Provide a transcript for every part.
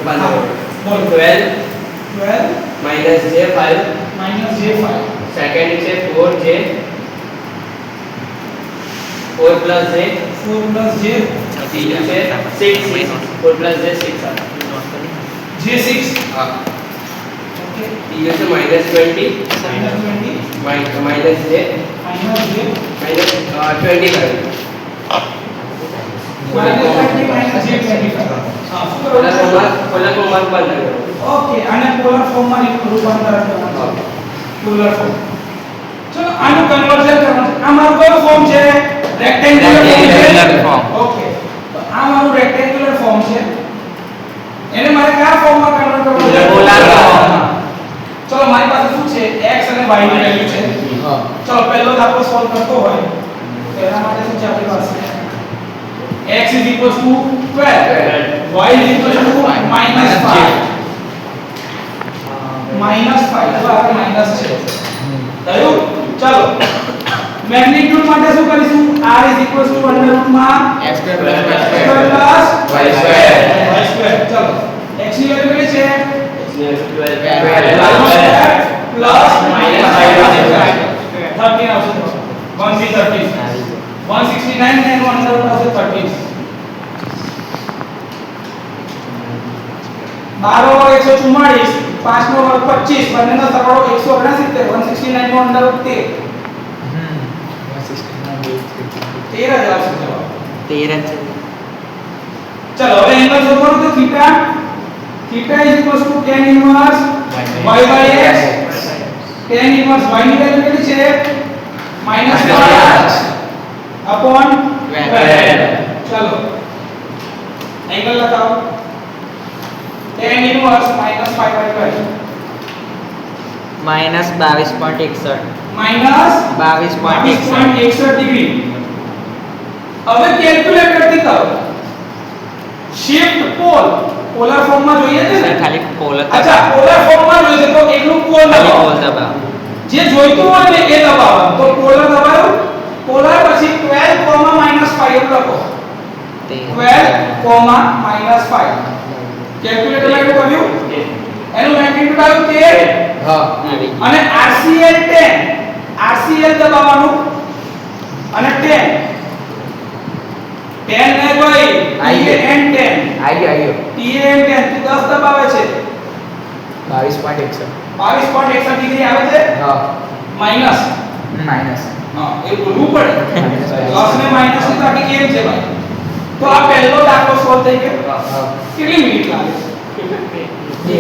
12 minus j5 second is 4j 4 plus j तीसरे से 6 4 plus j 6 j6 हाँ तीसरे से -20 minus j 20 करें પોલર ફોર્મ બંધ ઓકે આને પોલર ફોર્મમાં રૂપાંતર કરવાનું પોલર ફોર્મ ચલો આનું કન્વર્ઝન કરવાનું આ મારું કયો ફોર્મ છે રેક્ટેન્ગ્યુલર ફોર્મ ઓકે તો આ મારું રેક્ટેન્ગ્યુલર ફોર્મ છે એને મારે કયા ફોર્મમાં કન્વર્ટ કરવું છે પોલર ફોર્મ ચલો મારી પાસે શું છે x અને y ની વેલ્યુ છે ચલો પહેલો દાખલો સોલ્વ કરતો હોય તો એના માટે શું છે આપણી પાસે x is equals to 12 y is equals to minus 5 તો આ માઈનસ છે થયું ચલો મેગ્નીટ્યુડ માટે શું કરીશું r is equals to under root માં x square plus y square ચલો x ની વેલ્યુ કેટલી છે પ્લસ માઈનસ 5 13 આવશે 1 થી 13 169 ને અંદર root આવશે 13 12 144 5 નો વર્ગ 25 બંનેનો સરવાળો 169 169 નો અંદર root 13 13 જ આવશે જવાબ 13 છે ચલો હવે એંગલ શોધવાનું તો theta is equals to tan inverse y by x tan inverse y ની વેલ્યુ કેટલી છે -5 upon 12 ચલો એંગલ લગાવો tan inverse -5 by 12 -22.61 -22.61 ડિગ્રી હવે કેલ્ક્યુલેટર થી કરો શિફ્ટ પોલ પોલર ફોર્મ માં જોઈએ છે ને ખાલી પોલર અચ્છા પોલર ફોર્મ માં જોઈએ તો એકલું પોલ દબાવો જે જોઈતું હોય ને એ દબાવો તો પોલર દબાયો પોલર પછી 12, -5 એવું લખો 12, -5 કેલ્ક્યુલેટર માં એવું કર્યું એનું મેગ્નીટ્યુડ આવ્યું 13 હા અને RCL 10 RCL દબાવવાનું અને 10 ને ભાઈ TN 10 આયો TN 10 થી 10 દબાવે છે 22.61 ડિગ્રી આવે છે હા માઈનસ માઈનસ હા એ બોલવું પડે પ્લસ ને માઈનસ ની બાકી કેમ છે ભાઈ તો આ પહેલો દાખલો સોલ્વ થઈ ગયો કેટલી મિનિટ લાગે એક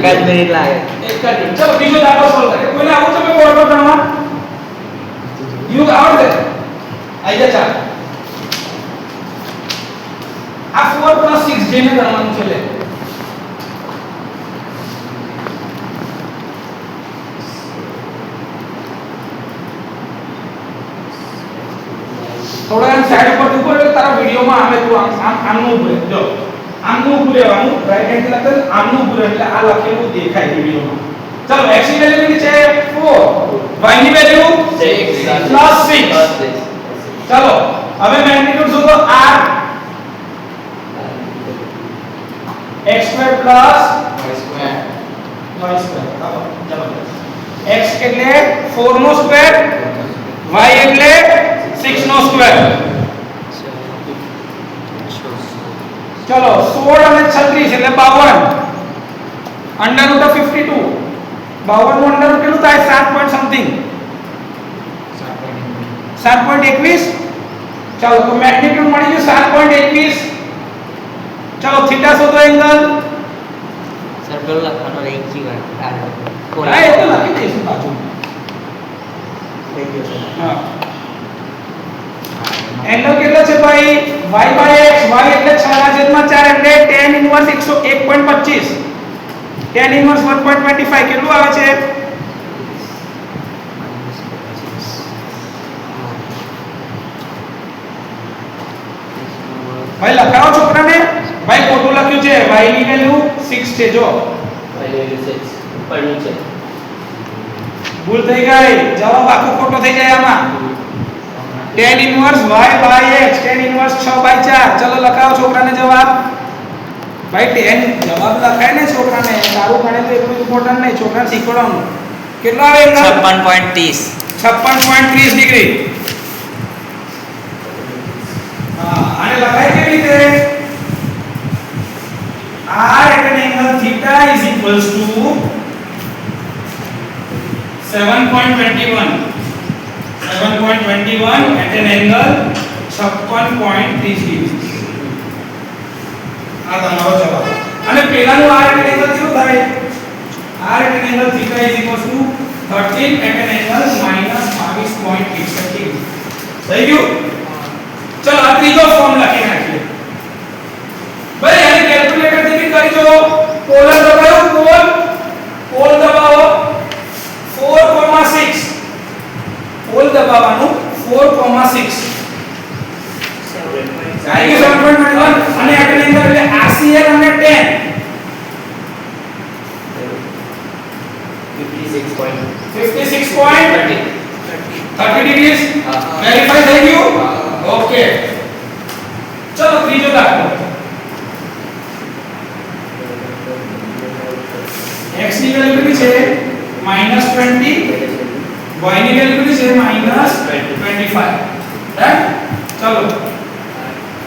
જ મિનિટ લાગે એક જ મિનિટ ચલો બીજો દાખલો સોલ્વ કરીએ કોઈને આવું છે કે બોર્ડ પર ગણવા યુગ આવડે આઈ જા ચાલ આ 4 + 6 જેને ગણવાનું છે લે થોડા આમ સાઈડ પર ઉપર તારા વિડિયોમાં આવે તું આમનું ઉભરે જો આમનું ઉભરે રહેવાનું રાઈટ હેન્ડ લખેલ આમનું ઉભરે એટલે આ લખેલું દેખાય વિડિયોમાં ચલો x ની વેલ્યુ કેટલી છે 4 y ની વેલ્યુ 6 ચલો હવે મેગ્નીટ્યુડ શોધો r x² + y² x એટલે 4 નો સ્ક્વેર y એટલે 6 નો સ્ક્વેર ચલો 16 અને 36 એટલે 52 અંડર રૂટ ઓફ 52 52 નું અંડર રૂટ કેટલું થાય 7 પોઈન્ટ સમથિંગ 7.21 ચલો તો મેગ્નીટ્યુડ મળી ગયું 7.21 ચલો થીટા શોધો એંગલ સર્કલ લખવાનો રહી ગયું હા એ તો લખી દઈશું બાજુ હા એંગલ કેટલો છે ભાઈ y x y એટલે 6/4 એટલે tan ઇન્વર્સ 101.25 tan ઇન્વર્સ 1.25 કેટલું આવે છે ભાઈ લખાવો છોકરાને ભાઈ ખોટું લખ્યું છે y ની વેલ્યુ 6 છે જો y ની વેલ્યુ 6 પડ્યું છે ભૂલ થઈ ગઈ જવાબ આખો ખોટો થઈ જાય આમાં tan inverse y by x tan inverse 6/4 ચલો લખાવો છોકરાને જવાબ ભાઈ 10 જવાબ લખાય ને છોકરાને તારું ગણે તો એટલું ઇમ્પોર્ટન્ટ નહીં છોકરાને શીખવાડવાનું કેટલો આવે એંગલ 56.30 ડિગ્રી હા આને લખાય કેવી રીતે r at an angle theta is equals to 7.21 at an angle 56.30 આ તમારો જવાબ અને પેલાનું r at an angle કેટલું થાય r at an angle theta is equals to 13 at an angle -22.61 થઈ ગયું ચલો આ ત્રીજો ફોર્મ લખી નાખીએ ભાઈ આને કેલ્ક્યુલેટર થી બી કરી જો પોલર દબાવો પોલ દબાવો 4,6 પોલ દબાવવાનું 4,6 આવી ગયું 7.21 અને at an angle એટલે RCL અને 10 56.30 degrees વેરીફાઈ થઈ ગયું ઓકે ચલો ત્રીજો દાખલો x ની વેલ્યુ કેટલી છે -20 y ની વેલ્યુ કેટલી છે -25 રાઈટ ચલો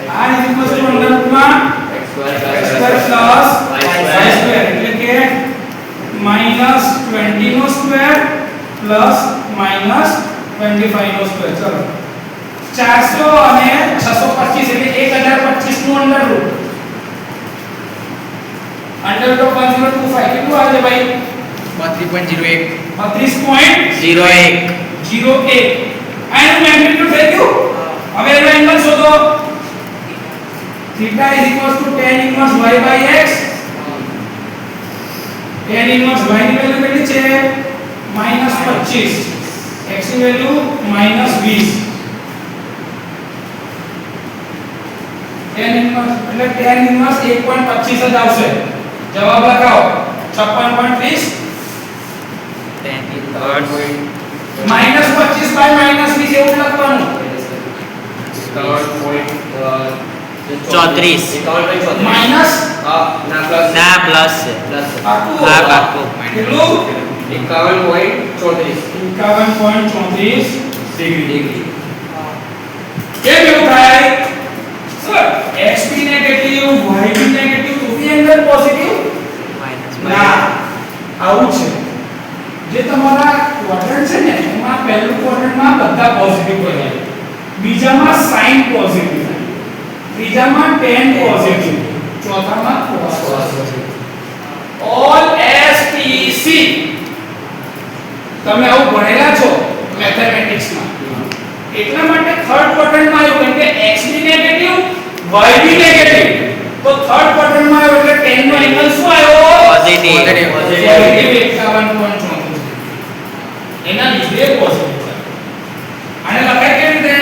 r is equal to under root માં x square plus y square એટલે કે -20 નો સ્ક્વેર પ્લસ -25 નો સ્ક્વેર ચલો 400 અને 625 એટલે 1025 નું under route under root of 1025 કેટલું આવે ભાઈ 32.01 આનું મેગ્નીટ્યુડ થઈ ગયું હવે એનો એંગલ શોધો theta is equals to tan inverse y by x tan inverse y ની વેલ્યુ કેટલી છે -25 x ની વેલ્યુ -20 tan inverse એટલે tan inverse 1.25 જ આવશે જવાબ લગાવો 56.30 -25 by -20 એવું લખવાનું 34 માઈનસ ના પ્લસ છે હા પાક્કું કેટલું 51.34 ડિગ્રી કેમ એવું થાય સર x બી નેગેટિવ y બી નેગેટિવ તો બી એંગલ પોઝિટિવ ના આવું છે જે તમારા ક્વોડ્રન્ટ છે ને એમાં પહેલું ક્વોડ્રન્ટમાં બધા પોઝિટિવ હોય બીજામાં સાઇન પોઝિટિવ ત્રીજામાં tan પોઝિટિવ ચોથામાં cos પોઝિટિવ ઓલ STC તમે આવું ભણેલા છો મેથેમેટિક્સમાં એટલા માટે થર્ડ ક્વોડ્રન્ટમાં આવ્યું કેમ કે x બી નેગેટિવ y બી નેગેટિવ તો થર્ડ ક્વોડ્રન્ટમાં આવ્યો એટલે tan નો એંગલ શું આવ્યો પોઝિટિવ 51.34 એના લીધે પોઝિટિવ આને લખાય કેવી રીતે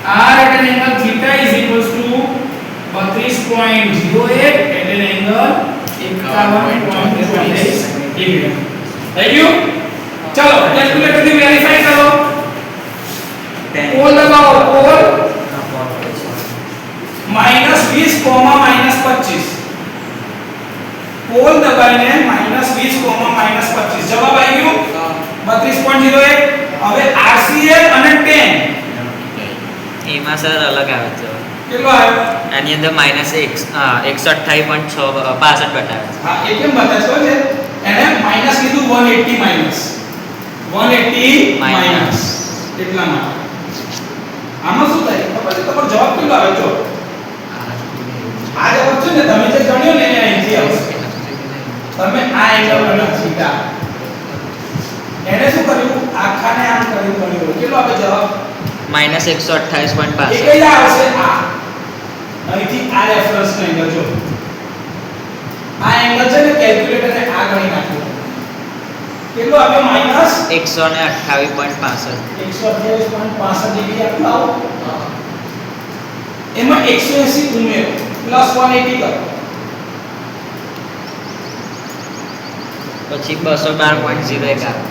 r at an angle theta is equals to 32.08 at an angle 51.26 degree થઈ ગયું ચલો કેલ્ક્યુલેટર થી વેરીફાઈ કરો પોલ લગાવો પોલ -20, -25 પોલ દબાઈને -20, -25 જવાબ આવી ગયો 32.08 હવે RCL અને 10 એમાં સર અલગ આવે છે કેટલો આવ્યો આની અંદર -61.65 બતાવે છે હા એ કેમ બતાવે છે એને માઈનસ લીધું 180 માઈનસ એટલા માટે આમાં શું થાય ખબર છે તમારો જવાબ કેટલો આવે જો આ જવાબ છે ને તમે જે ગણ્યો ને એને અહીંથી આવશે તમે આ એંગલ ગણ્યો થીટા એને શું કર્યું આખાને આમ કર્યું ગણ્યું કેટલો આવે જવાબ -128.65 એ કઈ આવશે આ અહીંથી આ રેફરન્સ નો એંગલ જો આ એંગલ છે ને કેલ્ક્યુલેટરને આ ગણી નાખ્યો કેટલો આવ્યો -128.65 128.65 ડિગ્રી આટલું આવો એમાં 180 ઉમેરો પ્લસ 180 કરો પછી 212.01 આવે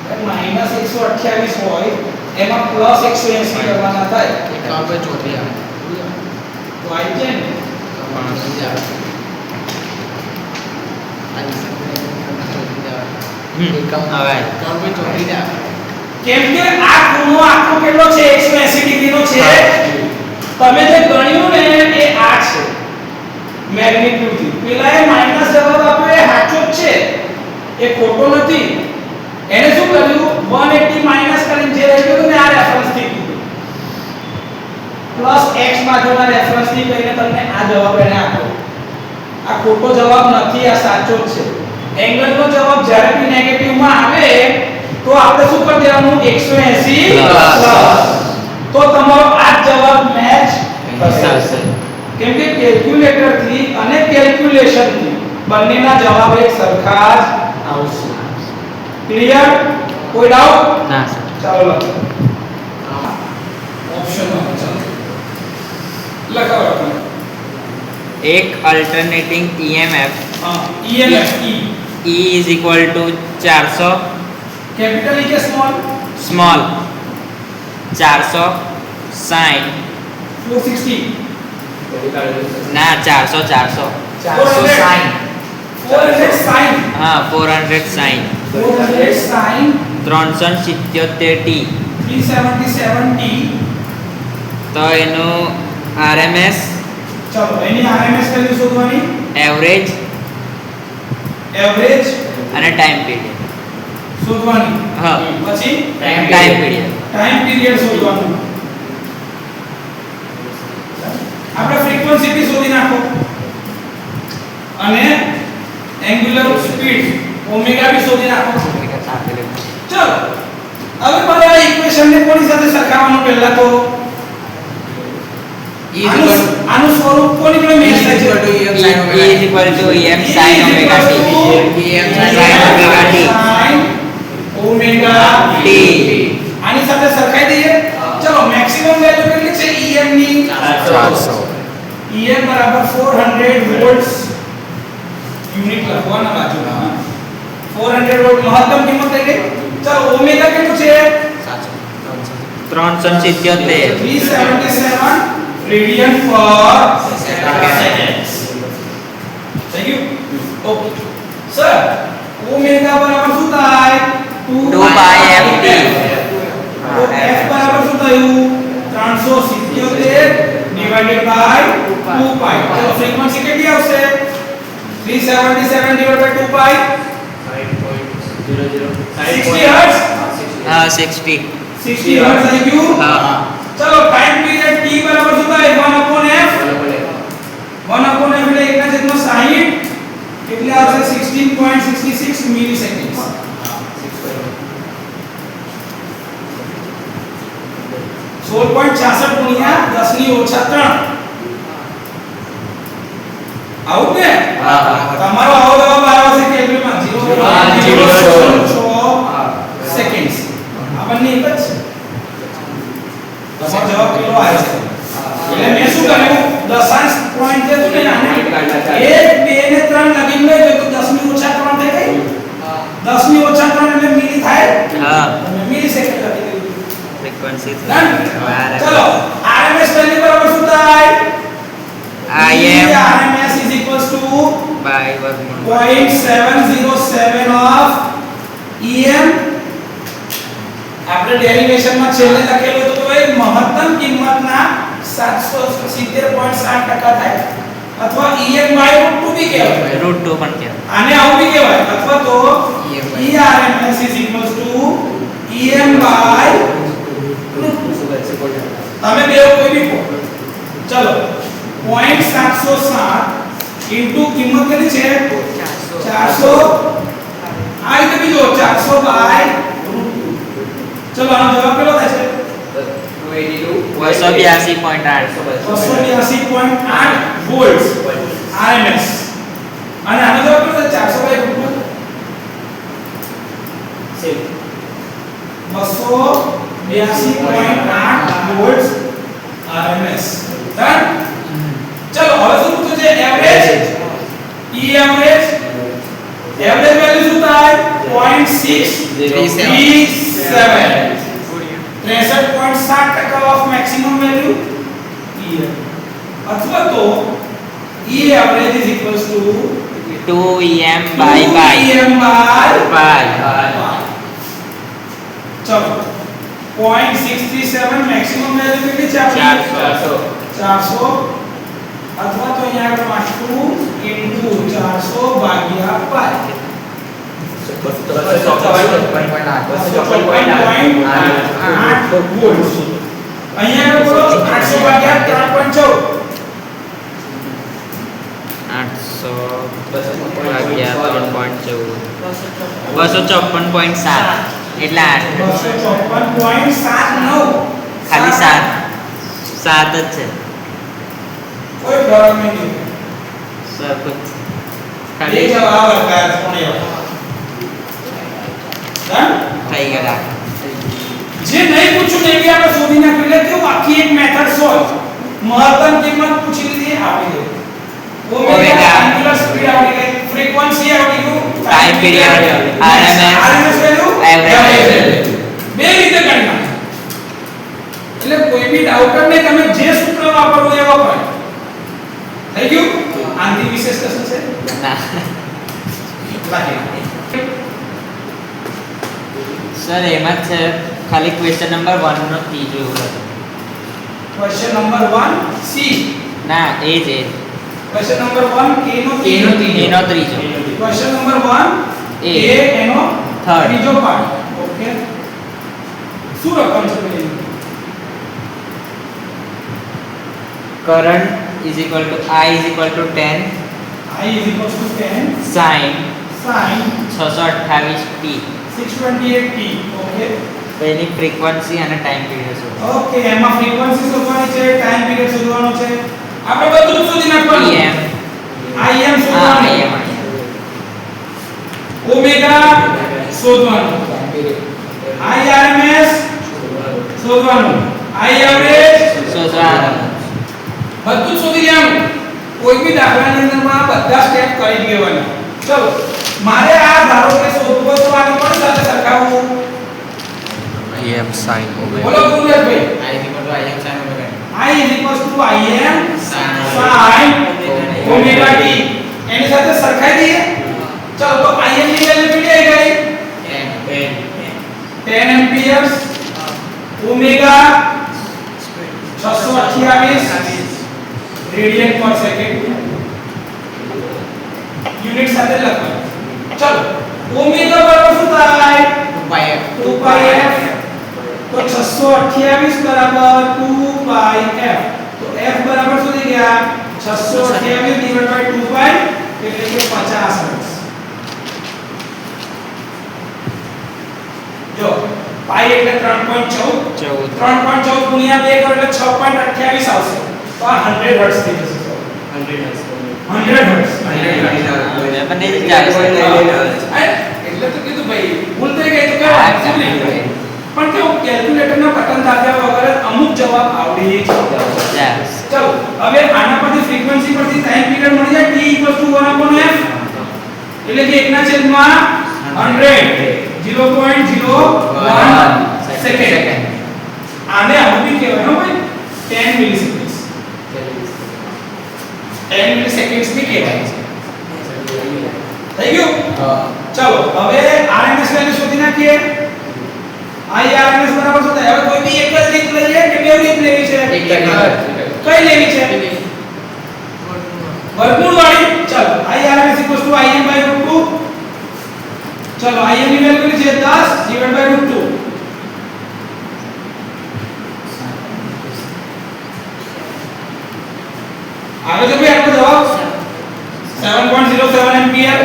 -128 હોય એમાં પ્લસ 180 કરવાના થાય તો આવી જાય ને કેમ કે આ ખૂણો આખો કેટલો છે 180 ડિગ્રીનો છે. તમે જે ગણ્યું ને એ આ છે મેગ્નીટ્યુડ થી. પેલા એ માઈનસ જવાબ આપ્યો એ સાચો જ છે, એ ખોટો નથી. એને શું કર્યું 180 માઈનસ કરીને જે રહી ગયું ને આ રેફરન્સ થી કીધું પ્લસ x બાજુના રેફરન્સ થી કહીને તમને આ જવાબ એને આપ્યો. આ ખોટો જવાબ નથી, આ સાચો જ છે. એંગલ નો જવાબ જ્યારે બી નેગેટિવ માં આવે તો આપણે શું કરી દેવાનું 180 પ્લસ. તો તમારો આ જવાબ મેચ થશે. કેમ કે કેલ્ક્યુલેટર થી અને કેલ્ક્યુલેશન થી બંનેના જવાબ એક સરખા જ આવશે. ક્લિયર? કોઈ ડાઉટ? ના સર. ચાલો લખો ઓપ્શન માં ચાલો લખાવો તમે. એક alternating EMF EMF E is equal to 400 capital E के स्मॉल स्मॉल 460 460 ના 400 460 હા 460 377T 377T. તો એનું RMS चलो એની RMS વેલ્યુ શોધવાની. એવરેજ અને ટાઈમ પીરિયડ શોધવાની. હા પછી ટાઈમ પીરિયડ શોધવાનું. આપણે ફ્રીક્વન્સી બી શોધી નાખો અને એંગ્યુલર સ્પીડ ઓમેગા બી શોધી નાખો. ચલો હવે બધા ઇક્વેશન ને કોની સાથે સરખાવવાનું પહેલા તો આનું સ્વરૂપ કોની જોડે મેચ થાય છે? E is equal to EM sin omega t omega t આની સાથે સરખાઈ દઈએ. ચલો મેક્સિમમ વેલ્યુ કેટલી છે EM ની? 400 EM બરાબર 400 વોલ્ટ્સ યુનિટ લખવાના બાજુમાં. 400 વોલ્ટ મહત્તમ કિંમત થઈ ગઈ. ચલો ઓમેગા કેટલું છે? 377 377 રેડિયન પર સેકન્ડ. થઈ ગયું? ઓકે સર ઓમેગા બરાબર શું થાય? 2 pi ft. તો f બરાબર શું થયું? 377 ડિવાઇડેડ બાય 2 pi. તો ફ્રીક્વન્સી કેટલી આવશે? 377 ડિવાઇડેડ બાય 2 pi 60 હર્ટ્ઝ. હા 60 60 હર્ટ્ઝ થઈ ગયું. હા ચલો ટાઈમ પીરિયડ t બરાબર શું થાય? 1/f 1/f એટલે 1/60 એટલે આવશે 16.66 મિલિસેકન્ડ્સ. સોળ પોઈન્ટ 66 ગુણ્યા 10 ની ઓછા 3 આવું ને? તમારો આવો જવાબ આવ્યો છે કેલ્ક્યુલેટરમાં 0.06 સેકન્ડ્સ. આપણને એક જ છે. તમારો જવાબ કેટલો આવ્યો છે? એટલે મેં શું કર્યું? દશાંશ પોઈન્ટ જે છે ને 1 2 ને 3 લગીને લઈ તો 10 ની ઓછા 3 થઈ ગઈ. 10 ની ઓછા 3 એટલે મિલી થાય. હા મિલી સેકન્ડ લખી દીધું. ફ્રીક્વન્સી ચલો RMS વેલ્યુ બરાબર શું થાય? Im RMS is equals to by વર્ગમૂળ 0.707 of EM. આપણે ડેરિવેશન માં છેલ્લે લખેલું હતું કે ભાઈ મહત્તમ કિંમતના 770.7% થાય અથવા EM by √2 બી કહેવાય. √2 પણ કહેવાય. આને આવું બી કહેવાય અથવા તો ERMS is equals to EM by તમે બે કોઈ બી કહો. ચલો 0.707 ઇન્ટુ કિંમત કેટલી છે? 400. આ રીતે બીજો 400 બાય ચલો આનો જવાબ કેટલો થાય છે? 282.8 282.8 વોલ્ટ્સ RMS. અને આનો જવાબ કેટલો થાય? 400 બાય √2 સેમ 282.8 વોલ્ટ્સ RMS. ડન. ચલો હવે શું પૂછે છે? એવરેજ. E એવરેજ વેલ્યુ શું થાય? 0.637 63.7% ઓફ મેક્સિમમ વેલ્યુ EM. અથવા તો E average is equals to 2 em by pi. 2 em by Pi. चलो 0.637 मैक्सिमम वैल्यू कितनी છે આપણી 400 અથવા તો અહીંયા આગળ વાંચતું into 400 ભાગ્યા pi 254.8 વોલ્ટ અહીંયા આગળ બોલો 800 ભાગ્યા 3.14 800 ભાગ્યા 3.14 254.7 એટલે 8 254.79 ખાલી 7 7 જ છે કોઈ ફરક નહીં સરખું જ છે. ये ખાલી जवाब आता है सोने डन થઈ ગયા जे नहीं पूछू नहीं भी આપણે શોધી નાખ્યું એટલે કેવું આખી એક મેથડ સોલ્વ મહત્તમ કિંમત પૂછી લીધી આપી દે ઓમેગા એંગ્યુલર સ્પીડ આવડી ગઈ ફ્રીક્વન્સી આવડી ગયું time period RMS value average બે રીતે ગણના એટલે કોઈ બી ડાઉટ નહીં તમે જે સૂત્ર વાપરવું એ વાપરો થઈ ગયું આંધી વિશેષ કશું છે ના બાકી સર એમાં જ છે ખાલી ક્વેશ્ચન નંબર 1 નો ત્રીજો હતો ક્વેશ્ચન નંબર 1 સી ના એ જ ક્વેશ્ચન નંબર 1 કે નો એનો ત્રીજો ક્વેશ્ચન નંબર 1 A. એ એનો Third. ત્રીજો પાર્ટ ઓકે શું રકમ છે પેલી current is equal to I is equal to 10 I is equals to 10 sin sin 628t 628t okay તો એની ફ્રીક્વન્સી અને ટાઈમ પીરિયડ શોધો ઓકે એમાં ફ્રીક્વન્સી શોધવાની છે ટાઈમ પીરિયડ શોધવાનો છે આપણે બધું જ શોધી નાખવાનું em Im શોધવાનું ઓમેગા શોધવાનું Irms શોધવાનું I average શોધવાનું બધું જ શોધી લેવાનું કોઈ બી દાખલાની અંદરમાં આ બધા સ્ટેપ કરી જ લેવાના ચલો મારે આ ધારો કે શોધવું હોય તો આને કોની સાથે સરખાવવું em sin બોલો ગુરુભાઈ I is equals to Im sin omega t એની સાથે સરખાઈ દઈએ ચલો તો Im ની વેલ્યુ કેટલી આવી ગઈ 10 amperes omega 628 રેડિયન પર સેકન્ડ યુનિટ સાથે લખવાનું ચલો ઓમેગા બરાબર શું થાય 2πf તો 628 બરાબર 2πf તો f બરાબર શું થઈ ગયા 628 ડિવાઇડ બાય 2π એટલે કે 50 હર્ટ્ઝ જો પાઈ એટલે 3.14 3.14 ગુણ્યા 2 કરો એટલે 6.28 આવશે તો આ 100 હર્ટ્ઝ થઈ જશે 100 હર્ટ્ઝ મને જ ચાલે એટલે તો કીધું ભાઈ ભૂલ થઈ ગઈ તો કે વાંચવું નહીં પણ કેવું કેલ્ક્યુલેટરના બટન દાબ્યા વગર અમુક જવાબ આવડી જાય ચલો હવે આના પરથી ફ્રીક્વન્સી પરથી ટાઈમ પીરિયડ મળી જાય t 1/f એટલે કે 1 ના છેદમાં 100 0.01 સેકન્ડ આને આવું બી કહેવાય હો ભાઈ 10 મિલિસેકન્ડ્સ 10 મિલિસેકન્ડ્સ બી કહેવાય થઈ ગયું ચલો હવે RMS વેલ્યુ શોધી નાખીએ IRMS બરાબર શું થાય હવે કોઈ બી એક જ રીત લઈએ કે બે રીત લેવી છે કઈ લેવી છે વર્ગમૂળ વાળી ચલો IRMS Im by √2 ચલો Im ની વેલ્યુ કેટલી છે 10 ડિવાઇડ બાય √2 આવે છે ભાઈ આપણો જવાબ 7.07 એમ્પિયર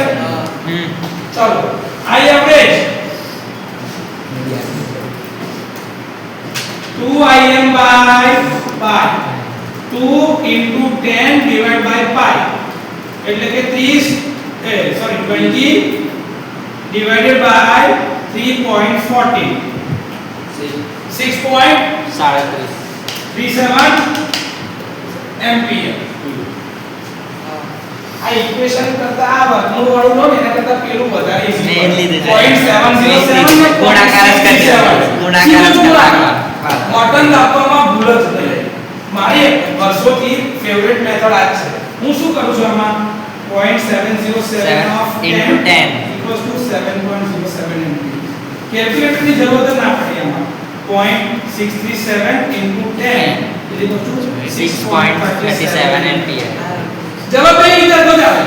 ચલો I average 2Im by pi 2 into 10 divided by pi એટલે કે 20 divided by 3.40 6.37 એમ્પિયર આ ઇક્વેશન કરતા આ વર્ગમૂળ વાળું લો ને એના કરતા પેલું વધારે ઈઝી મેં લીધું છે 0.707 ને ગુણાકાર જ કરી બટન દાબવામાં ભૂલ જ નહીં મારી વર્ષોથી ફેવરેટ મેથડ આ જ છે હું શું કરું છું આમાં 0.707 of 10 into 10 equals to 7.07 MPa. કેલ્ક્યુલેટરની જરૂર જ ના પડે આમાં 0.637 into 10 is equal to 6.37 LPA. જવાબ કઈ રીતે તો આવે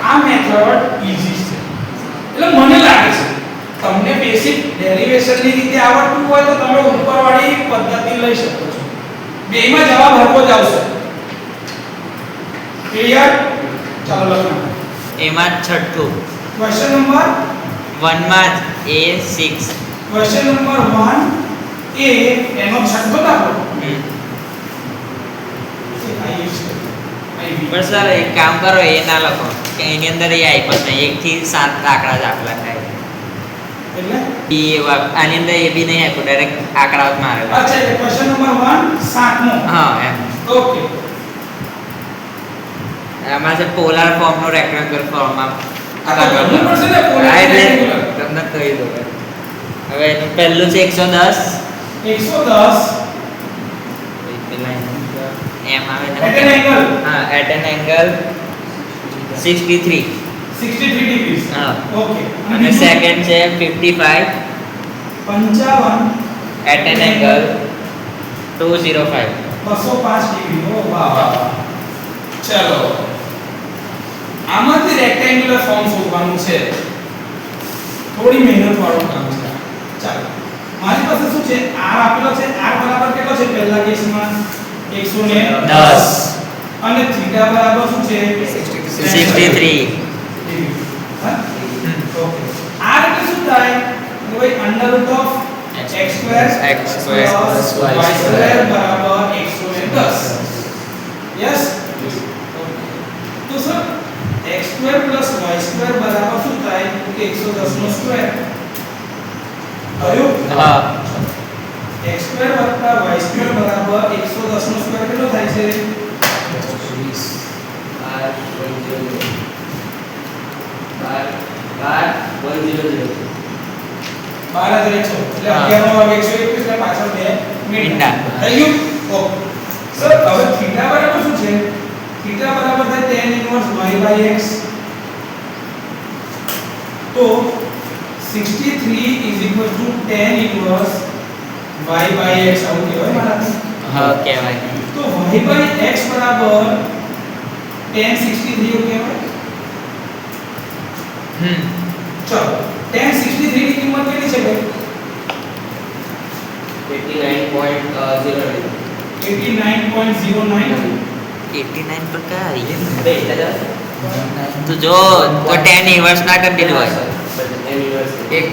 આ મેથડ ઈઝી છે એટલે મને લાગે છે તમને બેસિક ડેરિવેશનની રીતે આવડતું હોય તો તમે ઉપરવાળી પદ્ધતિ લઈ શકો છો બેમાં જવાબ હરકો જ આવશે ક્લિયર ચાલો લખો એમાં છઠ્ઠું ક્વેશ્ચન નંબર 1 માં A6 ક્વેશ્ચન નંબર 1 એ એનો છઠ્ઠો દાખલો પણ સર એક કામ કરો એ ના લખો કે એની અંદર એ આપ્યો છે 1 થી 7 આંકડા દાખલા થાય એટલે આની અંદર એ બી નહીં આપ્યું ડાયરેક્ટ આંકડા જ મારેલા અચ્છા એટલે ક્વેશ્ચન નંબર 1 સાતમો હા એમ ઓકે આમાં છે પોલાર ફોર્મ નો રેક્ટેંગ્યુલર ફોર્મમાં આ તો ઘણું પડશે ને પોલાર રેક્ટેંગ્યુલર તમને કહી દો હવે એનું પહેલું છે 110 એમ આવે ને at an angle હા એટ એન એંગલ 63 degrees હા ઓકે અને સેકન્ડ છે 55 55 એટ એન એંગલ 205 205 ડિગ્રી ઓ વાહ વાહ ચલો આમાંથી રેક્ટેંગ્યુલર ફોર્મ શોધવાનું છે થોડી મહેનત વાળું કામ છે ચાલો મારી પાસે શું છે r આપેલો છે r બરાબર કેટલો છે પહેલા કેસમાં 110 અને થીટા બરાબર શું છે 63 હા ઓકે r એટલે શું થાય તો ભાઈ under root of x square plus y square બરાબર 110 યસ તો sir x square plus y square બરાબર શું થાય કે 110 નો સ્ક્વેર આવ્યું હા x square વત્તા y square બરાબર 110 નો સ્ક્વેર કેટલો થાય છે 12 એટલે 11 નો વર્ગ 121 એટલે પાછળ 2 મિનિટ થઈ ગયું ઓકે સર હવે થીટા બરાબર શું છે થીટા બરાબર થાય tan ઇન્વર્સ y/x તો 63 tan ઇન્વર્સ y/x આવું કહેવાય મારાથી હા કહેવાય તો y/x બરાબર tan 63 એવું કહેવાય ચલો tan 63 ની કિંમત કેટલી છે ભાઈ 89.09 89 પર કા આવી તો જો તો tan ઇન્વર્સ ના કરી દીધું હોય 1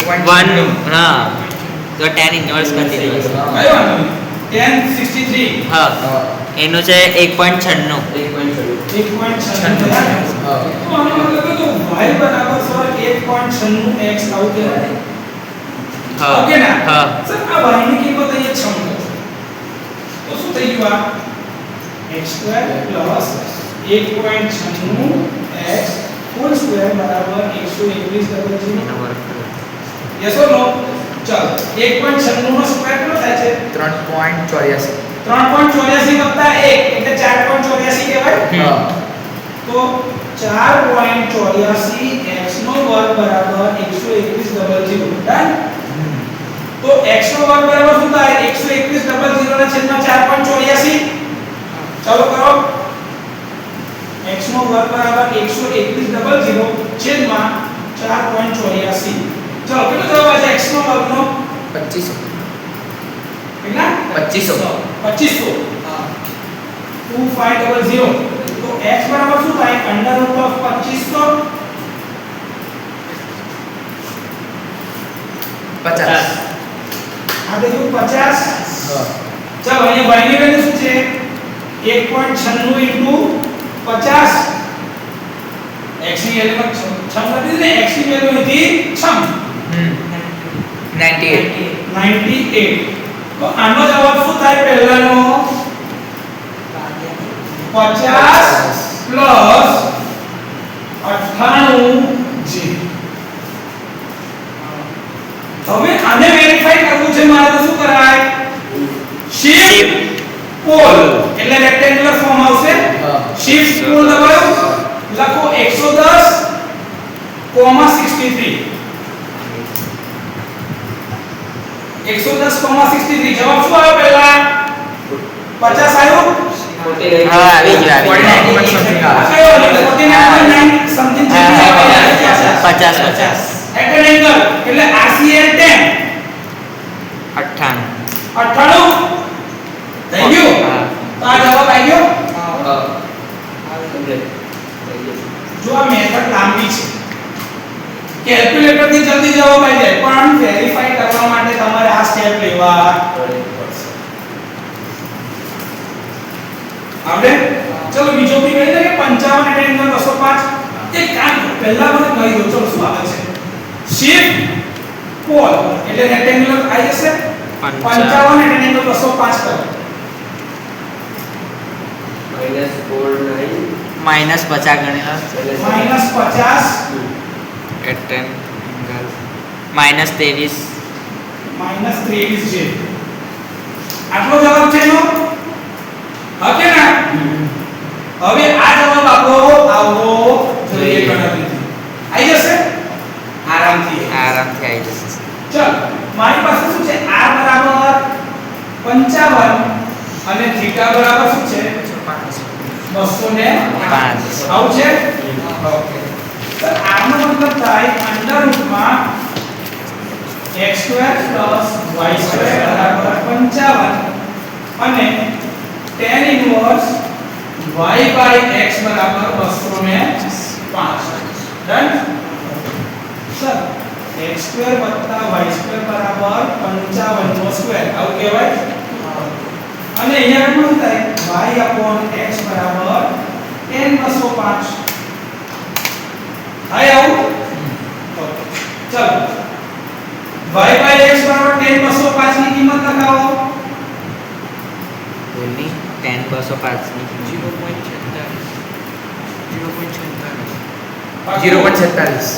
હા તો tan ઇન્વર્સ કરી દીધું હોય કઈ વાંધો નહીં tan 63 હા એનું છે 1.96 1.96 તો આનો મતલબ તો y બરાબર સર 1.96 x આવું કહેવાય હા ઓકે ના હા સર આ y ની કિંમત અહીંયા 6 તો શું થઈ ગયું આ x square plus 1.96 x whole square બરાબર 121 યસ ઓર નો ચાલો 1.96 નો સ્ક્વેર કેટલો થાય છે 3.84 3.84 વત્તા 1 એટલે 4.84 કહેવાય હા તો 4.84 x નો વર્ગ બરાબર 121 ડન તો x નો વર્ગ બરાબર શું થાય 121 ના છેદમાં 4.84 ચાલો કરો x નો વર્ગ બરાબર 121 છેદમાં 4.84 ચાલો કેટલો જવાબ આવે x નો વર્ગનો 2500 કેટલા 2500 2500 હા 2500 તો x બરાબર શું થાય અંડરરૂટ ઓફ 2500 50 આ દેખો 50 હા ચાલો અહીંયા y ની વેલ્યુ શું છે 1.96 into 50 x ની વેલ્યુ 6 નથી ને x ની વેલ્યુ હતી 6 98 તો આનો જવાબ શું થાય પહેલાનો 50 plus 98 g હવે આને વેરીફાઈ કરવું છે મારે તો શું કરાય શિફ્ટ પોલ એટલે રેક્ટેન્ગ્યુલર ફોર્મ આવશે. હા. શિફ્ટ પોલ દબાયો લખો 110,63 110,63 જવાબ શું આવ્યો પહેલા 50 આવ્યો. હા આવી ગયો 49 something આ આવે. કયો 49.9 સમથિંગ છે. 50 એટ એન એંગલ એટલે RCL 10 98 થઈ ગયું. હા. તો આ જવાબ આવી ગયો. કમ્પ્લીટ જો આ મેથડ લાંબી છે કેલ્ક્યુલેટર થી જલ્દી જવાબ આવી જાય પણ વેરીફાઈ કરવા માટે તમારે આ સ્ટેપ લેવા પડશે. આવડે? ચલો બીજો બી કહી દે કે 55 એટ એંગલ 205 એક કામ કરો પહેલા મને કહી દો ચલો શું આવે છે શિફ્ટ પોલ એટલે રેક્ટેન્ગ્યુલર આવી જશે 55 એટ એંગલ 205 કરો -49 -50 ગણેલા -50 એટ એન એંગલ -23 -23 છે. આટલો જવાબ છે એનો ઓકે ના હવે આ જવાબ આપણો આવવો જોઈએ ગણતરીથી આવી જશે આરામથી. આરામથી આવી જશે. ચલ મારી પાસે શું છે r બરાબર 55 અને થીટા બરાબર શું છે 205 આવું છે. ઓકે તો r નો મતલબ થાય અંડર રૂટમાં x² + y² બરાબર 55 અને tan ઇન્વર્સ y/x બરાબર 205 ડન. સર x² + y² બરાબર 55 નો સ્ક્વેર આવું કહેવાય. અને અહીંયા શું થાય y/x બરાબર tan 205 થાય આવું. ઓકે ચલો y/x બરાબર tan 205 ની કિંમત લગાવો. બોલની tan 205 ની 0.46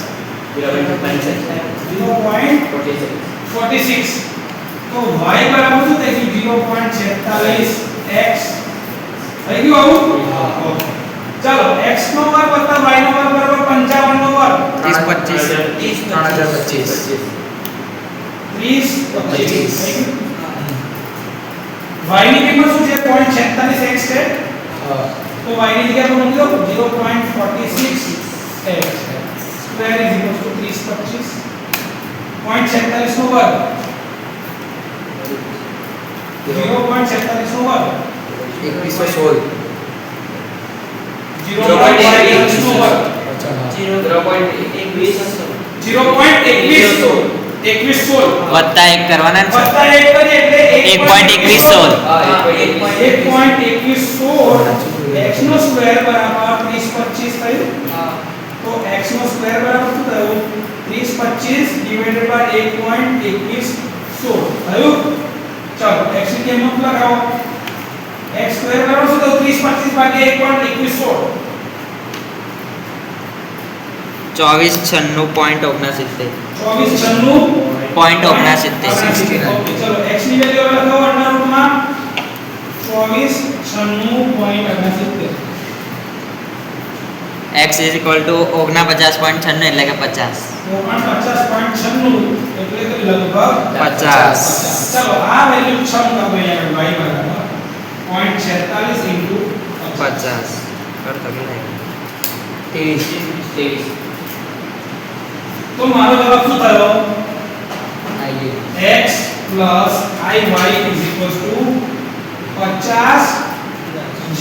0.46 તો y બરાબર શું થઈ ગયું 0.46x થઈ ગયું આવું. ઓકે ચાલો x નો વર્ગ વત્તા y નો વર્ગ બરાબર 55 નો વર્ગ 3025 30 25 y ની કિંમત શું છે 0.46x છે તો y ની જગ્યા પર મૂકી દો 0.46x square is equal to 30 25 0.46 નો વર્ગ 0.46 નો વર્ગ 2116 0.46 નો વર્ગ 0.2116 વત્તા 1 કરવાના છે. વત્તા 1 કરીએ એટલે 1.21 1.2116 x નો સ્ક્વેર બરાબર 30 25 થયું. તો x નો સ્ક્વેર બરાબર શું થયું 30 25 ડિવાઇડેડ બાય 1.2116 થયું. ચાલો x ની કિંમત લગાવો x સ્ક્વેર બરાબર શું થયું 30 25 ભાગ્યા 1.2116 2496.69 2496.69 ઓકે ચલો x ની વેલ્યુ લગાવો અંડર રૂટમાં 2496.69 x = 49.96 એટલે કે 50 49.96 એટલે કે લગભગ 50. ચલો આ વેલ્યુ છમ કરો અહીંયા y બરાબર 0.46 into 50 કર તો કેટલા 23 તો મારો જવાબ શું થયો આઈએ x plus iy is equals to 50 j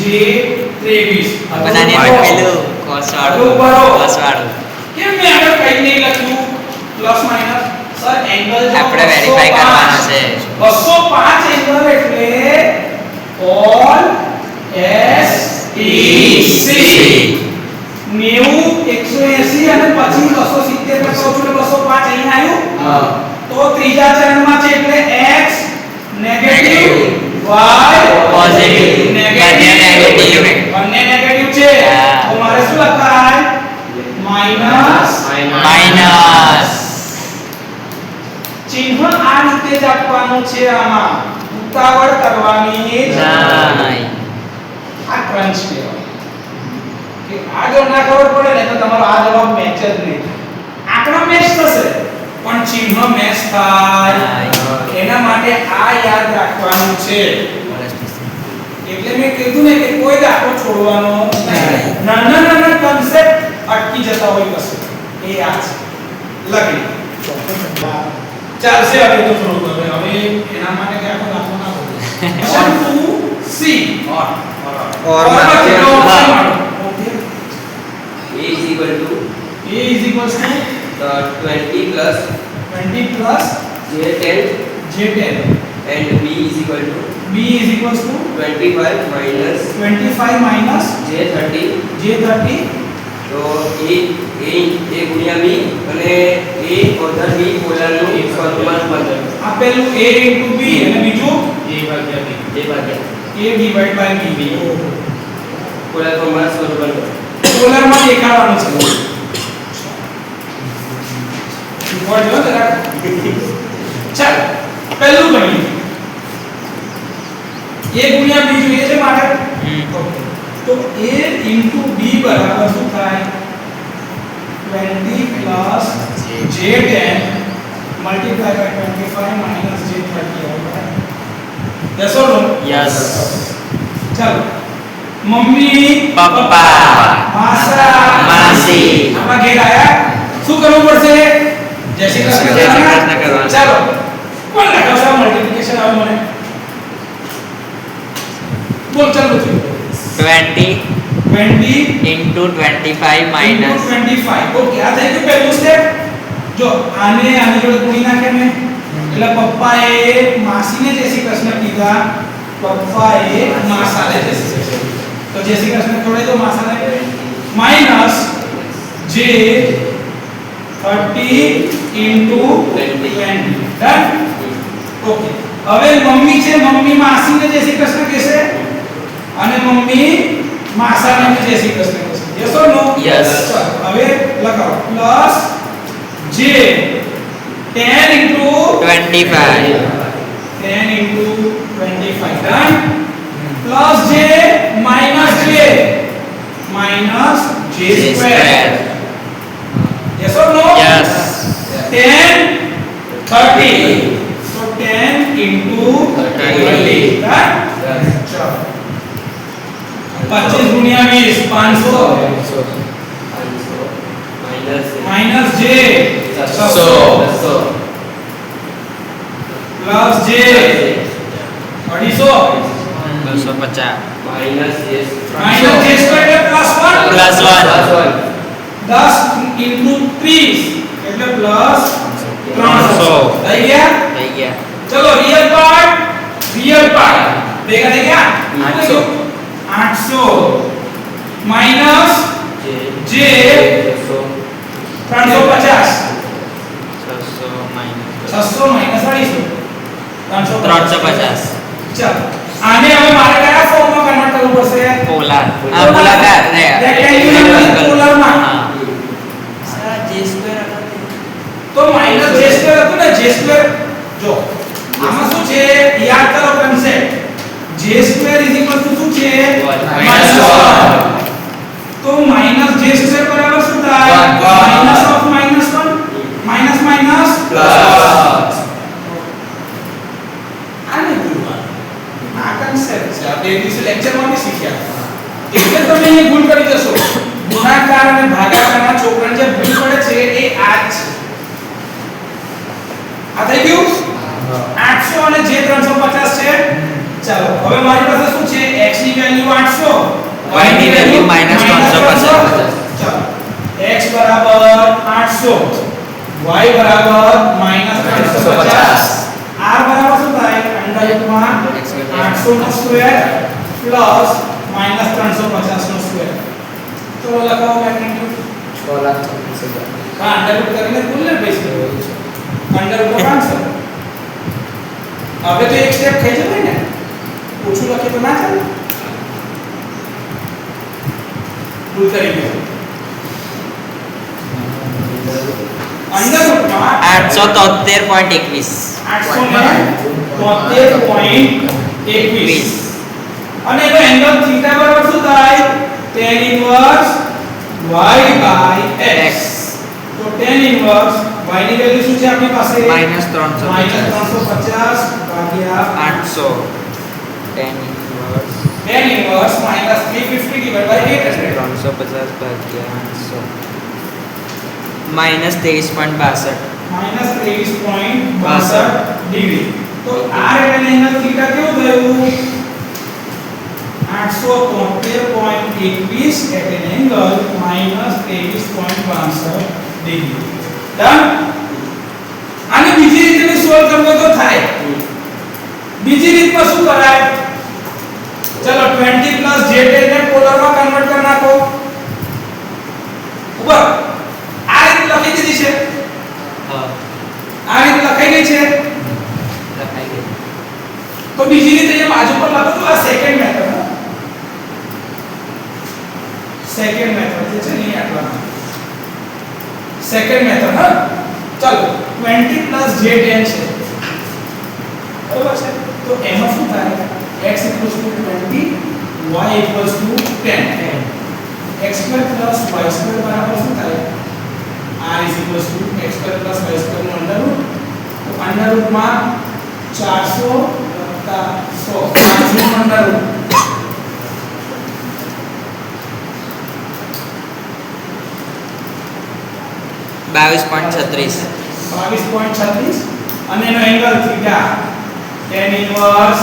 23 બનાને પેલું cos વાળું કેમ મેં આગળ કઈ નહીં લખ્યું પ્લસ માઈનસ સર એંગલ જો આપણે વેરીફાઈ કરવાનો છે 205 એંગલ એટલે all s e c 90 180 અને પછી 270 પર કહું છું 205 અહીં આવ્યું તો ત્રીજા ચરણમાં છે એટલે x negative y positive negative બંને નેગેટિવ છે તો મારે શું લખાય માઈનસ માઈનસ ચિહ્ન આ રીતે જ આપવાનું છે આમાં ઉતાવળ કરવાની નહીં. આ ક્રંચ કહેવાય કે આ જો ના ખબર પડે ને તો તમારો આ જવાબ મેચ જ નહીં આંકડા મેચ થશે પણ ચિહ્ન મેચ થાય એના માટે આ યાદ રાખવાનું છે એટલે મેં કીધું ને કે કોઈ દાખલો છોડવાનો નહીં નાના નાના કન્સેપ્ટ અટકી જતા હોય કશું એ યાદ છે લખી ચાલશે હવે તો થોડું હવે એના માટે કે આખો દાખલો ના બોલો ક્વેશ્ચન 2C और okay A is equal to A is equals to 20 plus 20 plus J10 J10 and B is equal to B is equals to 25 minus 25 minus J30 J30 તો A ગુણ્યા B અને A ઓધર B પોલારનું સ્વરૂપમાં બદલ આપેલું A into B અને બીજું A ભાગ્યા A divided by B polar ફોર્મમાં સ્વરૂપમાં બદલ પોલર માં દેખાડવાનું છે રિપોર્ટ જો જરા ચાલ પહેલું ગણીએ A ગુણ્યા B જોઈએ છે મારે તો A into B બરાબર શું થાય 20 plus J10 multiplied by 25 minus J30 yes or no Yes. ચાલો મમ્મી પપ્પા માસા માસી આપણા ઘેર આયા શું કરવું પડશે જય શ્રી કૃષ્ણ જય શ્રી કૃષ્ણ કરવાનું. ચાલો કોણ લખાવશે મલ્ટીપ્લિકેશન આવે મને બોલ ચાલો છું 20 20 into 25 minus 25 ઓકે આ થઈ ગયું પહેલું સ્ટેપ જો આને આની જોડે ગુણી નાખે મેં એટલે પપ્પાએ માસીને જય શ્રી કૃષ્ણ કીધા પપ્પાએ માસાને જય શ્રી કૃષ્ણ તો જય શ્રી કૃષ્ણ જોડે તો માસાને માઈનસ જે 30 into 20 ડન ઓકે હવે મમ્મી છે મમ્મી માસીને જય શ્રી કૃષ્ણ કહેશે અને મમ્મી માસાને જય શ્રી કૃષ્ણ કહેશે યસ ઓર નો Yes. હવે લખાવો પ્લસ જે 10 into 25 10 into 25 done plus j minus j square yes or no Yes. 10 30 so 10 into 30 done चलो 25 गुणिया 20 500 minus j 600 plus j 250 250 minus yes minus j square એટલે plus 1 plus 1 10 into 30 એટલે plus 300 થઈ ગયા થઈ ગયા ચલો રિયલ પાર્ટ ભેગા થઈ ગયા 800 minus j 350 600 minus 250 350 ચાલો આને હવે મારે કયા ફોર્મમાં કન્વર્ટ કરવું પડશે પોલાર ગોળાકાર ને રેક્ટેન્ગ્યુલર પોલારમાં હા તો માઈનસ j સ્ક્વેર હતું ને j સ્ક્વેર જો આમાં શું છે યાદ કરો કન્સેપ્ટ j સ્ક્વેર શું છે Minus one. તો માઈનસ j સ્ક્વેર બરાબર શું થાય One. Minus of minus 1 minus minus plus આને ભૂલવાનું આ કન્સેપ્ટ છે આપણે એ દિવસે લેક્ચરમાં બી શીખ્યા એટલે તમે એ ભૂલ કરી જશો ગુણાકાર અને ભાગાકારના છોકરાને જે ભૂલ પડે છે એ આ જ છે આ થઈ ગયું 800 અને જે 350 છે ચાલો હવે મારી પાસે શું છે x ની વેલ્યુ 800 y ની વેલ્યુ -350 ચાલો x બરાબર 800 y બરાબર -350 r બરાબર શું થાય અંડાયુક્તમાં 800 નો સ્ક્વેર પ્લસ -350 નો સ્ક્વેર તો લખાવો મેગ્નીટ્યુડ 6,26,000 હા અંડરરૂટ કરીને ભૂલ ને ભાઈ અંડરરૂટ આન્સર હવે તો એક સ્ટેપ થઈ જશે ને ઓછું લખે તો ના ચાલે ભૂલ કરી ગયો અંડરરૂટમાં 800 873.21 873.21 અને એનો એંગલ થીટા બરાબર શું થાય tan inverse y by x તો tan ઇન્વર્સ y ની વેલ્યુ શું છે આપણી પાસે -350 ભાગ્યા 800 tan tan inverse inverse -350 divide by 800 350 ભાગ્યા 800 -23.62 ડિગ્રી તો આ રેટ એંગલ થીટા કેવું થયું 873.21 at an angle -23.62 degree done આને બીજી રીતે સોલ્વ કરવો તો થાય બીજી રીતમાં શું કરાય ચલો 20 j10 ને પોલરમાં કન્વર્ટ કરી નાખો ઉપર આ રીત લખી દીધી છે આ રીત લખાઈ ગઈ છે તો બીજી રીતે જે બાજુ પર લખો તો આ સેકન્ડ મેથડ જે છે ને આટલા સેકન્ડ મેથડ હા ચાલો 20 j10 છે બરાબર છે તો એમાં શું થાય x 20 y 10 x2 y2 બરાબર શું થાય r x2 y2 નો અંડરરૂટ તો અંડરરૂટમાં 400 100 નો અંડરરૂટ 22.36 અને એનો angle theta tan inverse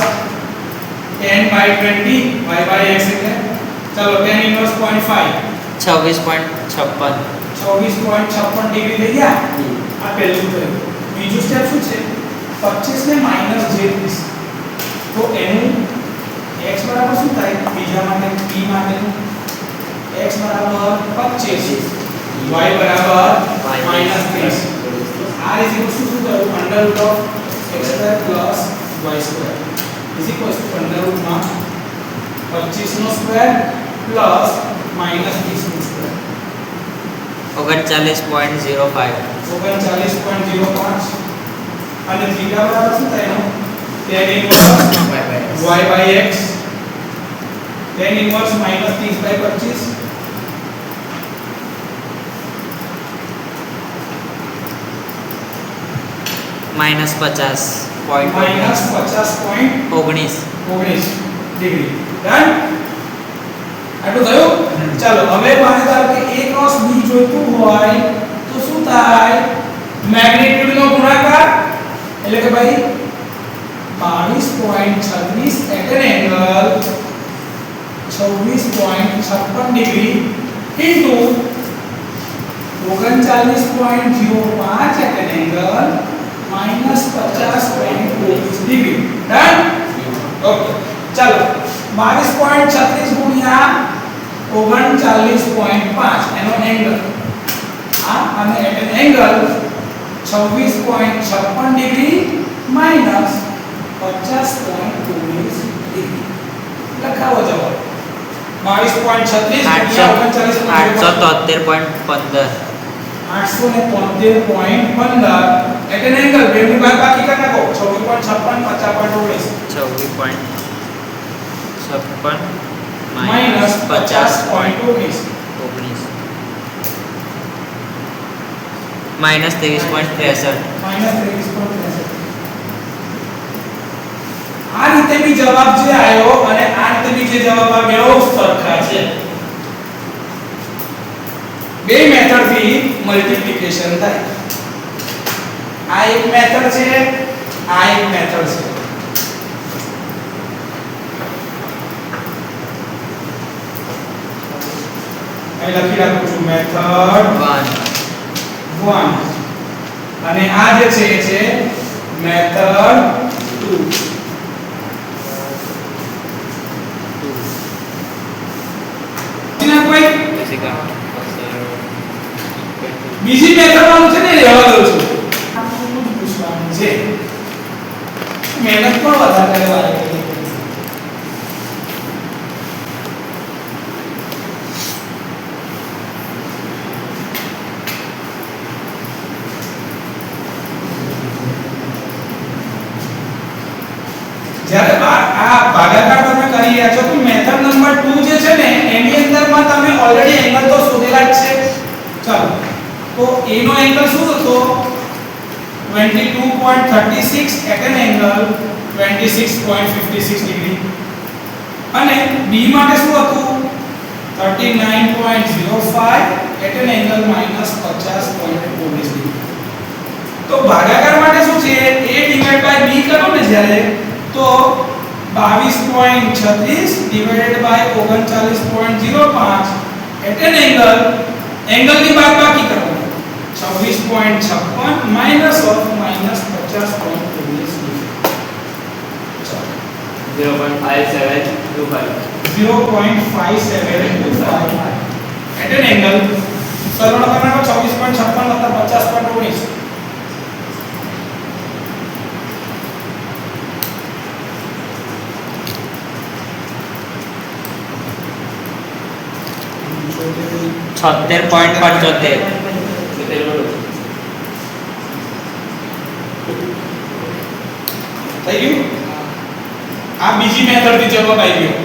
10 by 20 y by x એટલે ચલો tan ઇન્વર્સ 0.5 26.56 ડિગ્રી થઈ ગયા આ પહેલું થયું બીજું સ્ટેપ શું છે 25 ને -j30 તો એનું x બરાબર શું થાય બીજા માટે p માટેનું x બરાબર 25 y બરાબર -30 r is equal to શું થયું under root of x2 y2 is equal to અંડરરૂટમાં 25 નો સ્ક્વેર પ્લસ -30 નો સ્ક્વેર 39.05 અને થીટા બરાબર શું થાય એનો tan inverse y by x tan ઇન્વર્સ -30/25 -50.19 ડિગ્રી ડન આટલું થયું ચાલો હવે મારે ધારો કે a ક્રોસ b જોઈતું હોય તો શું થાય મેગ્નીટ્યુડ નો ગુણાકાર એટલે કે ભાઈ 22.36 at an angle 26.56 degree into 39.05 at an angle -50.24 degree done okay ચાલો 22.36 ગુણ્યા 39.5 એનો એંગલ આ અને at an angle 26.56 degree minus 50.19 degree લખાવો જવાબ 22.36 873.15 એટ એન એંગલ બેની બાદ બાકી કરી નાખો 26.56 50.19 માઈનસ 50.19 -23.63 આ રીતે બી જવાબ જે આવ્યો અને આ રીતે બી જે જવાબ આવ્યો સરખા છે બે મેથડ થી મલ્ટીપ્લિકેશન થાય આ એક મેથડ છે આ એક મેથડ છે અહીં લખી રાખું છું મેથડ 1 અને આ જે છે એ છે મેથડ 2 એના કોઈ બીજી મેથડ વાળું છે ને રહેવા દઉં છું આનું પૂછવાનું છે મહેનત પણ વધારે કરવાની છે કરી રહ્યા છો તો મેથડ નંબર 2 જે છે ને એની અંદરમાં તમે ઓલરેડી એંગલ તો શોધેલા જ છે. ચાલો તો a નો એંગલ શું હતો 22.36 at an angle 26.56 ડિગ્રી અને b માટે શું હતું 39.05 at an angle -50.19 ડિગ્રી. તો ભાગાકાર માટે શું છે a ડિવાઇડ બાય b કરો ને જ્યારે તો 22.36 divided by 39.05 at an angle ની બાદબાકી કરવાની 26.56 minus of -50.19 0.5725 at an angle સરળ કરવાનો 26.56 + 50.19 76.75 થઈ ગયું. આ બીજી મેથડ થી જવાબ આવી ગયો.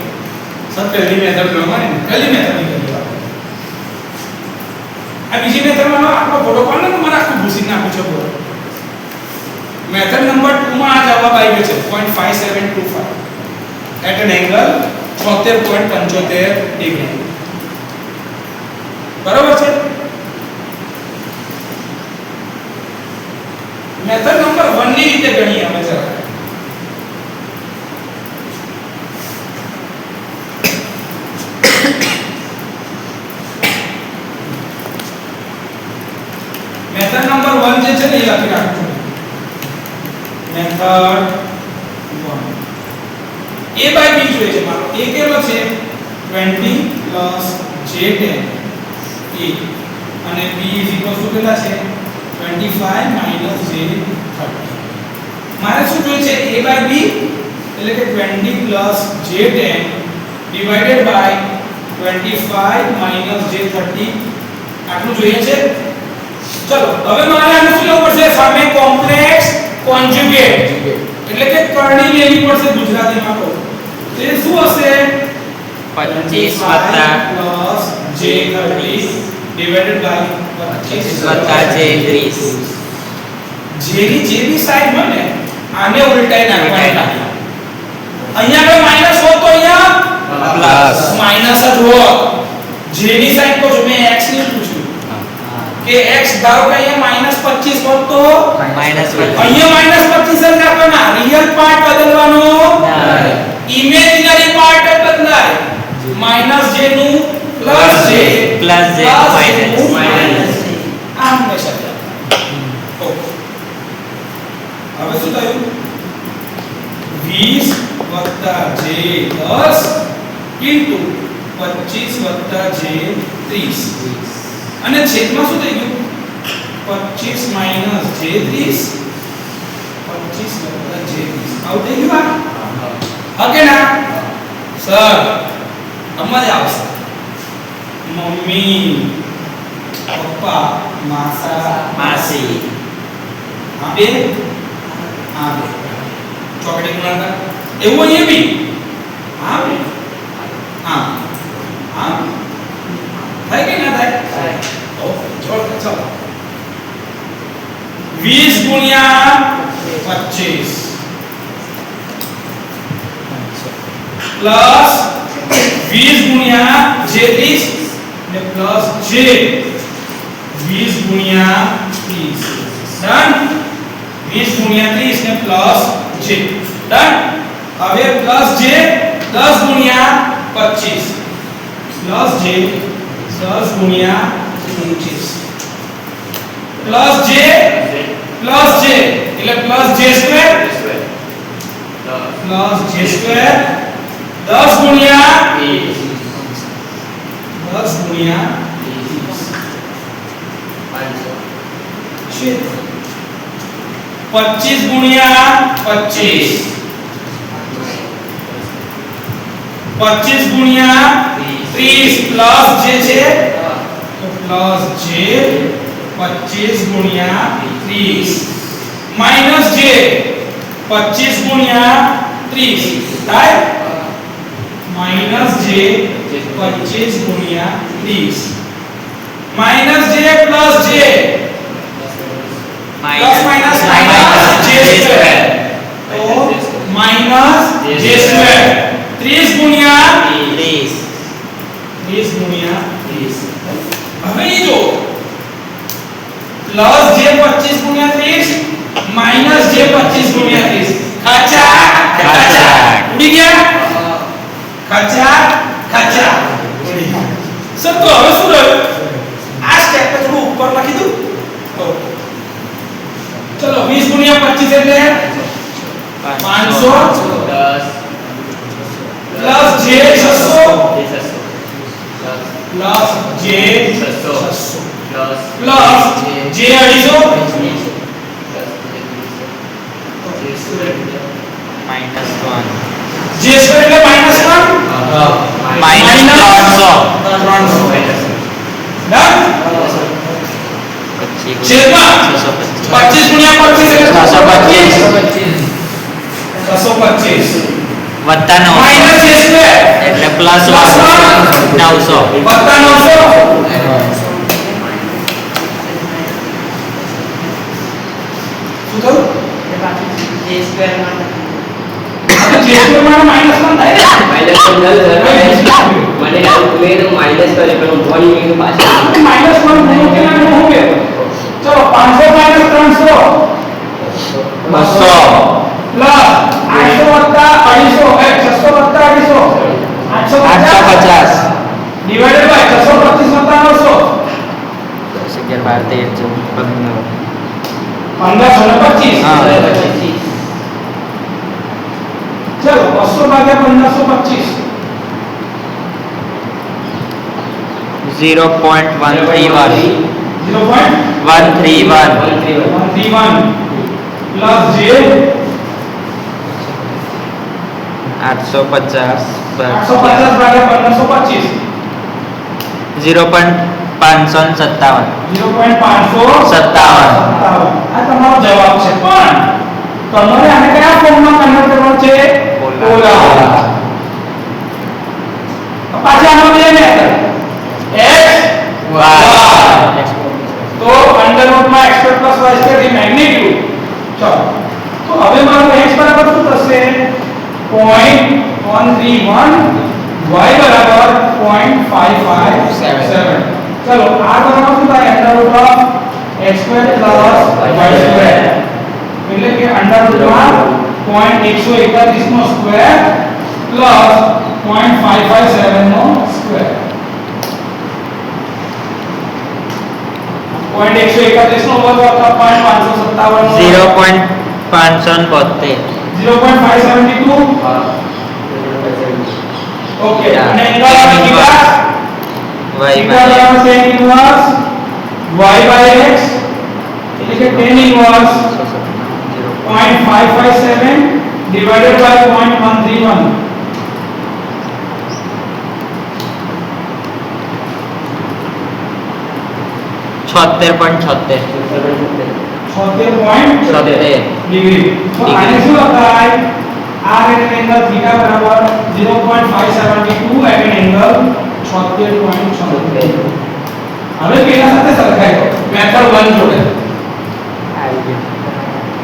સર પહેલી મેથડ ગણવાની ને પહેલી મેથડ ની કરી આ બીજી મેથડ માં આપણો ફોટો પાડો ને મને આખું ભૂસી નાખું છે બોલો. મેથડ નંબર 2 માં આ જવાબ આવી ગયો છે 0.5725 at an angle 76.75 ડિગ્રી. બરાબર છે. મેથડ નંબર 1 ની રીતે ગણીએ અમે જરા. મેથડ નંબર 1 જે છે ને એ લખી રાખજો. મેથડ 1 a by b જોઈએ છે મારો. a કેટલો છે 20 plus j10 a અને b કેટલા છે 25 minus j30. મારે શું જોઈએ છે a by b એટલે કે 20 plus j10 divided by 25 minus j30 આટલું જોઈએ છે. ચલો હવે મારે આનું શું લેવું પડશે સામે કોમ્પ્લેક્સ કોન્જ્યુગેટ એટલે કે કરણી લેવી પડશે ગુજરાતીમાં તો તે શું હશે 25 plus j30 divided by 25 j30 જેની જે બી સાઈડ હોય ને આને ઉલટાઈ નાખવાની. અહીંયા આગળ માઈનસ હોત તો અહીંયા પ્લસ માઈનસ જ હોત. જેની સાઈડ તો મેં x ની પૂછ્યું કે x ધારો કે અહીંયા -25 હોત તો અહીંયા -25 જ રાખવાના. રિયલ પાર્ટ બદલવાનો ઇમેજિનરી પાર્ટ જ બદલાય. માઈનસ j નું પ્લસ j માઈનસ આમ હંમેશા ઓકે. હવે શું થયું 20 + j10 * 25 + j30 અને છેદમાં શું થઈ ગયું 25 - j30 25 + j30 આવું થઈ ગયું. ઓકે ના સર અમારે આવશે મમ્મી પપ્પા માસી આ બે ચોકડી ગુણાકાર એવું અહીંયા બી આ બે આ થાય કે ના થાય ઓકે ચલો 20 ગુણ્યા 25 પ્લસ 20 ગુણ્યા j30 ને પ્લસ j 20 ગુણ્યા 30 ડન. 20 ગુણ્યા 30 ને પ્લસ j ડન. હવે પ્લસ j 10 ગુણ્યા 25 પ્લસ j 10 ગુણ્યા 25 પ્લસ j એટલે plus j square plus j square 10 ગુણ્યા 10 ગુણ્યા 25 ગુણ્યા 25 25 ગુણ્યા 30 પ્લસ j છે તો પ્લસ j 25 ગુણ્યા 30 માઈનસ j 25 ગુણ્યા 30 થાય માઈનસ જે 25 ગુણ્યા 30 માઈનસ જે પ્લસ જે પ્લસ માઈનસ માઈનસ જે સ્ક્વેર તો માઈનસ જે સ્ક્વેર 30 ગુણ્યા 30 ગુણ્યા 30 હવે એ જો પ્લસ જે 25 ગુણ્યા 30 માઈનસ જે 25 ગુણ્યા 30 ખચા ખચા ઉડી ગયા ખચા ખચા ઉડી ગયા સર તો હવે શું રહ્યું આ સ્ટેપ પર થોડું ઉપર લખી દઉં ચલો 20 ગુણ્યા 25 એટલે 510 પ્લસ જે 600 પ્લસ જે 600 પ્લસ જે 250 માઈનસ 1 જે સ્ક્વેર એટલે માઈનસ 1 માઈનસ 300 ડન છેદમાં 25 ગુણ્યા 25 એટલે 625 વત્તા 900 માઈનસ જે સ્ક્વેર એટલે પ્લસ 900 વત્તા 900 શું થયું જે સ્ક્વેર માં જે સ્ક્વેર માં માઈનસ 1 થાય માઈનસ 1 મને મેં તો માઈનસ કરે પણ વન મેં પાછળ માઈનસ 1 ગુણો કે ના ગુણો કે ચલો 500 માઈનસ 300 200 પ્લસ 800 વત્તા 250 600 વત્તા 250 850 ડિવાઇડેડ બાય 625 વત્તા 900 11 12 13 1525 હા. ચલો 200 ભાગ્યા 1525 0.131 0.131 પ્લસ જે 850 850 ભાગ્યા 1525 0.557 0.557 આ તમારો જવાબ છે પણ તમારે આને કયા ફોર્મમાં કન્વર્ટ કરવાનો છે પોલાર પાછા આનો બે મેથડ x તો અંડર રૂટમાં x² + y² ની મેગ્નીટ્યુડ ચલો તો હવે મારું x બરાબર શું થશે 0.131 y બરાબર 0.557 ચલો આ બરાબર શું થાય under root of x² + y² એટલે કે અંડર રૂટમાં 0.131 નો સ્ક્વેર પ્લસ 0.557 નો સ્ક્વેર 0.131 નો વર્ગ અથવા 0.557 નો 0.572 ઓકે અને એંગલ આપણે કીધા y tan inverse y x એટલે કે tan inverse 0.557 divided by 0.131 76.76 76 degree તો આને શું લખાય r at an angle theta બરાબર 0.572 at an angle 76.76 હવે પેલા સાથે સરખાઈ દો મેથડ 1 જોડે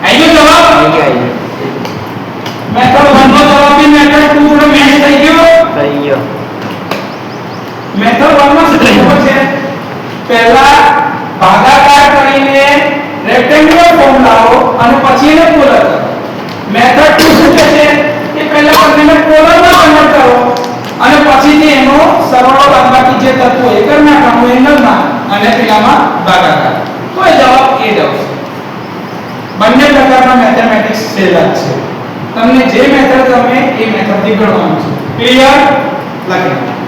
આઈ ગયો જવાબ મેથડ 1 નો જવાબ બી મેથડ 2 જોડે મેચ થઈ ગયો મેથડ 1 માં શું ખબર છે પહેલા ભાગાકાર કરીને રેક્ટેન્ગ્યુલર ફોર્મ લાવો અને પછી એને પોલર કરો મેથડ 2 શું કહે છે કે પહેલા બંનેને પોલરમાં કન્વર્ટ કરો અને પછીથી એનો સરવાળો બાદબાકી જે તત્વો એ કરી નાખવાનું એંગલમાં અને પેલામાં ભાગાકાર તો એ જવાબ એ જ આવશે બંને પ્રકારના મેથેમેટિક્સ સેલા છે તમને જે મેથડ ગમે એ મેથડથી ગણવાનું છે ક્લિયર લખી